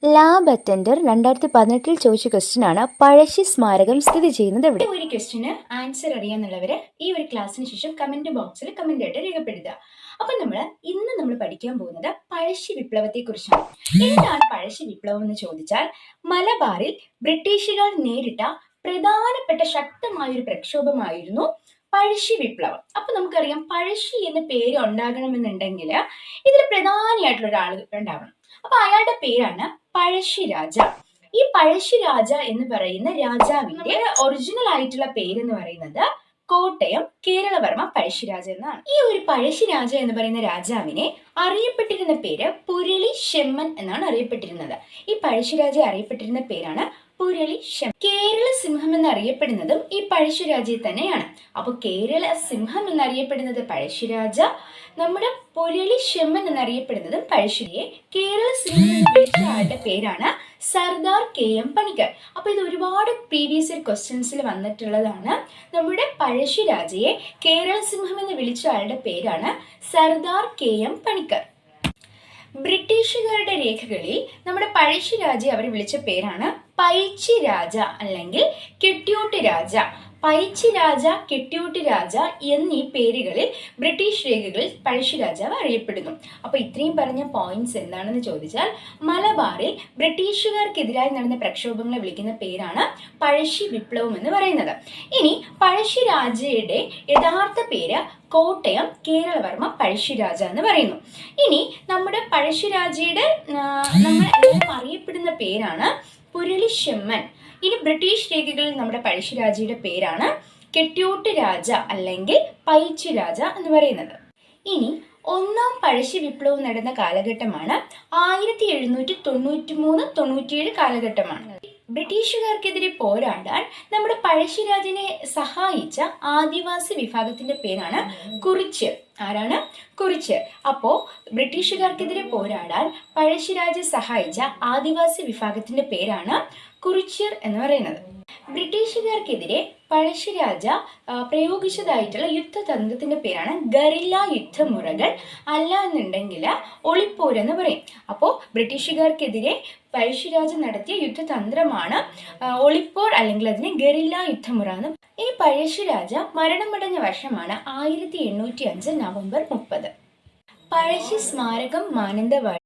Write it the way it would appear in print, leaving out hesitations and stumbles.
Lab attender 2018 ചോദിച്ച question ആണ്. പഴശ്ശി സ്മാരകം സ്ഥിതി ചെയ്യുന്നത് എവിടെ? ഒരു ക്വസ്റ്റ്യന് ആൻസർ അറിയാന്നുള്ളവര് ഈ ഒരു ക്ലാസ്സിന് ശേഷം കമന്റ് ബോക്സിൽ കമന്റ് ആയിട്ട് രേഖപ്പെടുത്തുക. അപ്പൊ ഇന്ന് നമ്മൾ പഠിക്കാൻ പോകുന്നത് പഴശ്ശി വിപ്ലവത്തെ കുറിച്ചാണ്. എന്താണ് പഴശ്ശി വിപ്ലവം എന്ന് ചോദിച്ചാൽ, മലബാറിൽ ബ്രിട്ടീഷുകാർ നേരിട്ട പ്രധാനപ്പെട്ട ശക്തമായ ഒരു പ്രക്ഷോഭമായിരുന്നു പഴശ്ശി വിപ്ലവം. അപ്പൊ നമുക്കറിയാം, പഴശ്ശി എന്ന പേര് ഉണ്ടാകണമെന്നുണ്ടെങ്കിൽ ഇതിൽ പ്രധാനിയായിട്ടുള്ള ഒരാൾ ഉണ്ടാവണം. അപ്പൊ അയാളുടെ പേരാണ് പഴശ്ശിരാജ. ഈ പഴശ്ശിരാജ എന്ന് പറയുന്ന രാജാവിന്റെ ഒറിജിനൽ ആയിട്ടുള്ള പേരെന്ന് പറയുന്നത് കോട്ടയം കേരളവർമ്മ പഴശ്ശിരാജ എന്നാണ്. ഈ ഒരു പഴശ്ശിരാജ എന്ന് പറയുന്ന രാജാവിനെ അറിയപ്പെട്ടിരുന്ന പേര് പുരളി ഷെമ്മൻ എന്നാണ് അറിയപ്പെട്ടിരുന്നത്. ഈ പഴശ്ശിരാജ അറിയപ്പെട്ടിരുന്ന പേരാണ് പുരളി ഷെമ്മൻ. കേരള സിംഹം എന്നറിയപ്പെടുന്നതും ഈ പഴശ്ശിരാജയെ തന്നെയാണ്. അപ്പൊ കേരള സിംഹം എന്നറിയപ്പെടുന്നത് പഴശ്ശിരാജ, നമ്മുടെ പുരളി ഷെമ്മൻ എന്നറിയപ്പെടുന്നതും പഴശ്ശിയെ. കേരള സിംഹം എന്ന് വിളിച്ച ആളുടെ പേരാണ് സർദാർ KM പണിക്കർ. അപ്പൊ ഇത് ഒരുപാട് പ്രീവിയസ് ഇയർ ക്വസ്റ്റ്യൻസിൽ വന്നിട്ടുള്ളതാണ്. നമ്മുടെ പഴശ്ശിരാജയെ കേരള സിംഹം എന്ന് വിളിച്ച ആളുടെ പേരാണ് സർദാർ KM പണിക്കർ. ബ്രിട്ടീഷുകാരുടെ രേഖകളിൽ നമ്മുടെ പഴശ്ശിരാജയെ അവർ വിളിച്ച പേരാണ് പൈച്ചി രാജ അല്ലെങ്കിൽ കെട്ടിയോട്ട് രാജ. പൈച്ചി രാജ, കെട്ടിയോട്ട് രാജ എന്നീ പേരുകളിൽ ബ്രിട്ടീഷ് രേഖകളിൽ പഴശ്ശിരാജാവ് അറിയപ്പെടുന്നു. അപ്പൊ ഇത്രയും പറഞ്ഞ പോയിന്റ്സ് എന്താണെന്ന് ചോദിച്ചാൽ, മലബാറിൽ ബ്രിട്ടീഷുകാർക്കെതിരായി നടന്ന പ്രക്ഷോഭങ്ങളെ വിളിക്കുന്ന പേരാണ് പഴശ്ശി വിപ്ലവം എന്ന് പറയുന്നത്. ഇനി പഴശ്ശിരാജയുടെ യഥാർത്ഥ പേര് കോട്ടയം കേരളവർമ്മ പഴശ്ശിരാജ എന്ന് പറയുന്നു. ഇനി നമ്മുടെ പഴശ്ശിരാജയുടെ നമ്മൾ അറിയപ്പെടുന്ന പേരാണ് പുരളി ഷെമ്മൻ. ഇനി ബ്രിട്ടീഷ് രേഖകളിൽ നമ്മുടെ പഴശ്ശിരാജയുടെ പേരാണ് കെട്ടിയോട്ട് രാജ അല്ലെങ്കിൽ പൈച്ചി രാജ എന്ന് പറയുന്നത്. ഇനി ഒന്നാം പഴശ്ശി വിപ്ലവം നടന്ന കാലഘട്ടമാണ് 1793-97 കാലഘട്ടമാണ്. ബ്രിട്ടീഷുകാർക്കെതിരെ പോരാടാൻ നമ്മുടെ പഴശ്ശിരാജനെ സഹായിച്ച ആദിവാസി വിഭാഗത്തിന്റെ പേരാണ് കുറിച്യർ. ആരാണ്? കുറിച്യർ. അപ്പോ ബ്രിട്ടീഷുകാർക്കെതിരെ പോരാടാൻ പഴശ്ശിരാജയെ സഹായിച്ച ആദിവാസി വിഭാഗത്തിന്റെ പേരാണ് കുറിച്യർ എന്ന് പറയുന്നത്. ബ്രിട്ടീഷുകാർക്കെതിരെ പഴശ്ശിരാജ പ്രയോഗിച്ചതായിട്ടുള്ള യുദ്ധതന്ത്രത്തിന്റെ പേരാണ് ഗറില്ല യുദ്ധമുറകൾ, അല്ല എന്നുണ്ടെങ്കിൽ ഒളിപ്പോര് എന്ന് പറയും. അപ്പോൾ ബ്രിട്ടീഷുകാർക്കെതിരെ പഴശ്ശിരാജ നടത്തിയ യുദ്ധതന്ത്രമാണ് ഒളിപ്പോർ, അല്ലെങ്കിൽ അതിന് ഗറില്ല യുദ്ധമുറ എന്ന്. ഈ പഴശ്ശിരാജ മരണമടഞ്ഞ വർഷമാണ് 1805 നവംബർ 30. പഴശ്ശി സ്മാരകം മാനന്തവാടി